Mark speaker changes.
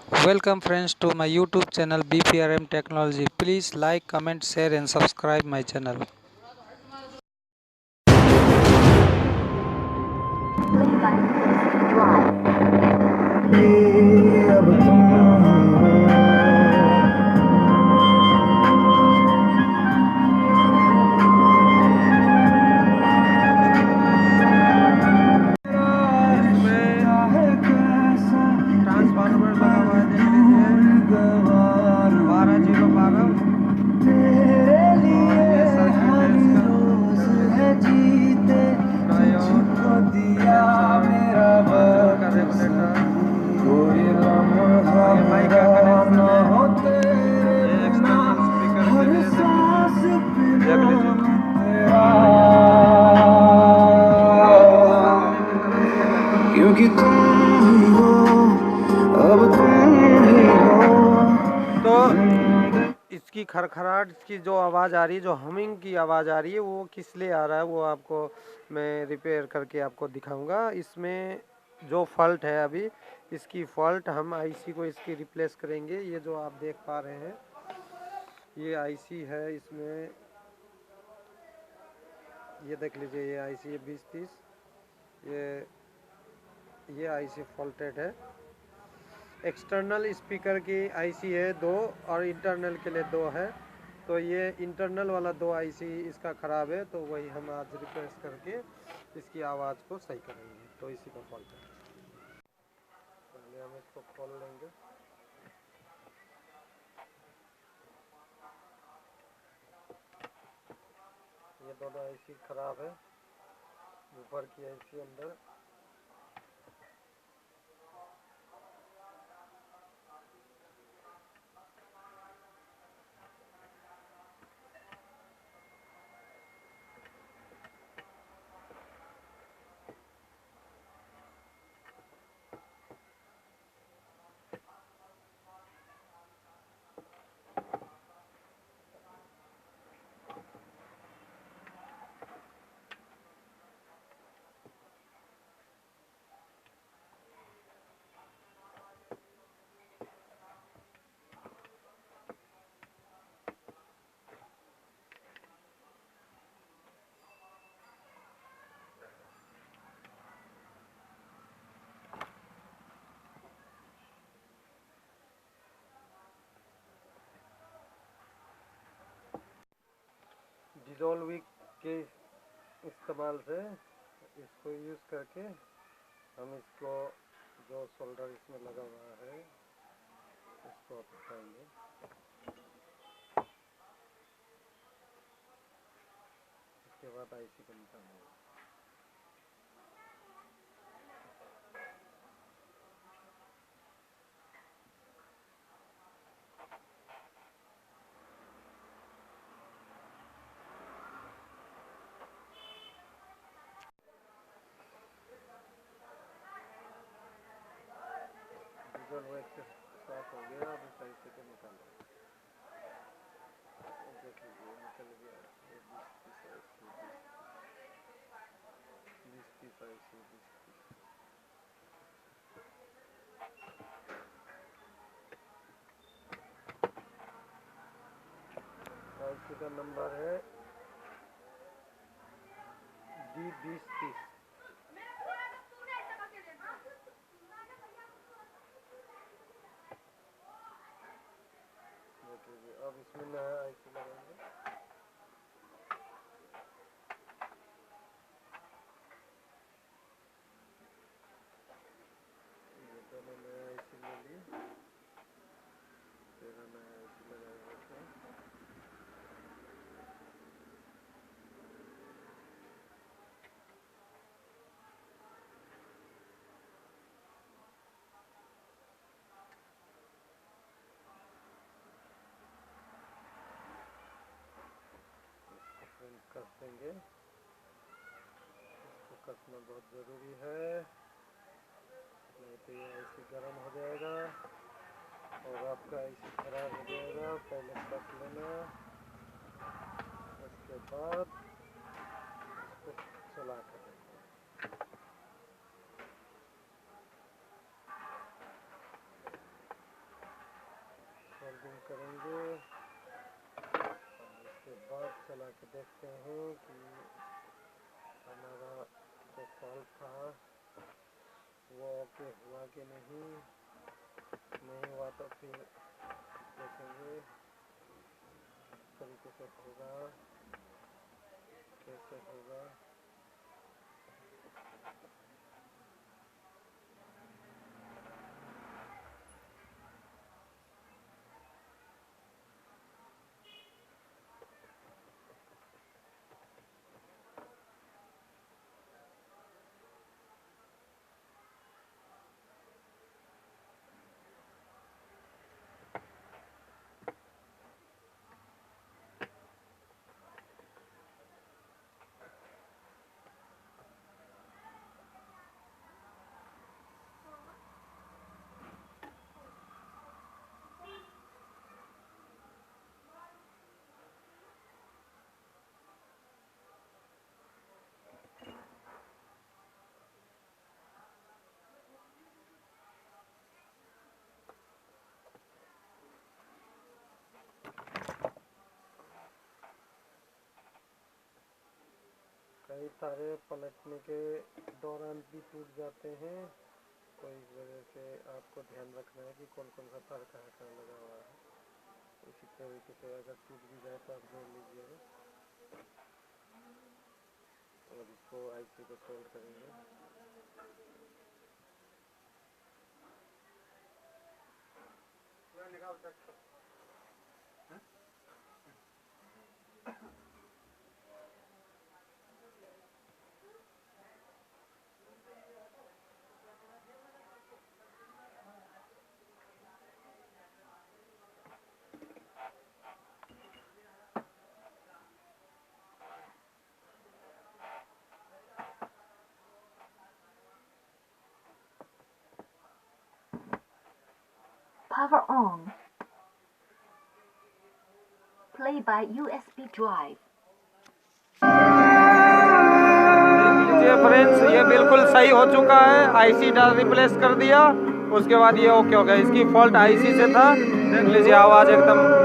Speaker 1: Welcome friends to my YouTube channel BPRM Technology. Please like, comment, share and subscribe my channel. Transformer लगा हुआ है, देख लीजिए 12 0 12 और ये सर्किट है इसका डायोड का रेगुलेटर, ये माइक का कनेक्शन है, ये एक्सटर्नल स्पीकर के लिए देख लीजिए। क्योंकि तुम ही हो, अब तुम ही हो। तो इसकी खरखराहट, इसकी जो आवाज़ आ रही है, जो हमिंग की आवाज़ आ रही है, वो किस लिए आ रहा है वो आपको मैं रिपेयर करके आपको दिखाऊंगा। इसमें जो फॉल्ट है अभी, इसकी फॉल्ट हम आईसी को इसकी रिप्लेस करेंगे। ये जो आप देख पा रहे हैं ये आईसी है, इसमें ये देख लीजिए, ये आईसी है 2030, ये आईसी फॉल्टेड है। एक्सटर्नल स्पीकर की आईसी है 2 और इंटरनल के लिए 2 है। तो ये इंटरनल वाला 2 आईसी इसका ख़राब है, तो वही हम आज रिप्लेस करके इसकी आवाज़ को सही करेंगे। तो इसी का फॉल्ट है। पहले हम इसको खोल लेंगे। ये दोनों आईसी ख़राब है, ऊपर की आईसी अंदर। डिजोल्विक के इस्तेमाल से इसको यूज़ करके हम इसको जो सोल्डर इसमें लगा हुआ है इसको हटाएंगे। इसके बाद आईसी को निकालेंगे। डिजोल्विक से साफ हो गया, अब इस आईसी को निकालो। देख लीजिए निकल गया। ये 20 आईसी आईसी का नंबर है D2030। देख लीजिए, अब इसमें नया आईसी लगाएंगे। ये दोनों नया आईसी ले लिए, तेरा नया आईसी लगाएंगे इसमें। कस देंगे, इसको कसना बहुत ज़रूरी है, नहीं तो ये आईसी गर्म हो जाएगा और आपका आईसी खराब हो जाएगा। पहले कस लेना, उसके बाद इसको चला कर चला के देखते हैं कि हमारा जो फॉल्ट था वो ओके हुआ कि नहीं हुआ तो फिर देखेंगे किस तरीके से होगा, कैसे होगा। कई तारे पलटने के दौरान भी टूट जाते हैं, तो इस वजह से आपको ध्यान रखना है कि कौन कौन सा तार कहाँ कहाँ लगा हुआ है। इसी तरीके से अगर टूट भी जाए तो आप जोड़ लीजिएगा और इसको आईसी को सोल्ड करेंगे। निकाल सकते
Speaker 2: Power on. Play by USB drive.
Speaker 1: देख लीजिए फ्रेंड्स, ये बिल्कुल सही हो चुका है। आईसी रिप्लेस कर दिया, उसके बाद ये ओके हो गया। इसकी फॉल्ट आईसी से था। देख लीजिए आवाज़ एकदम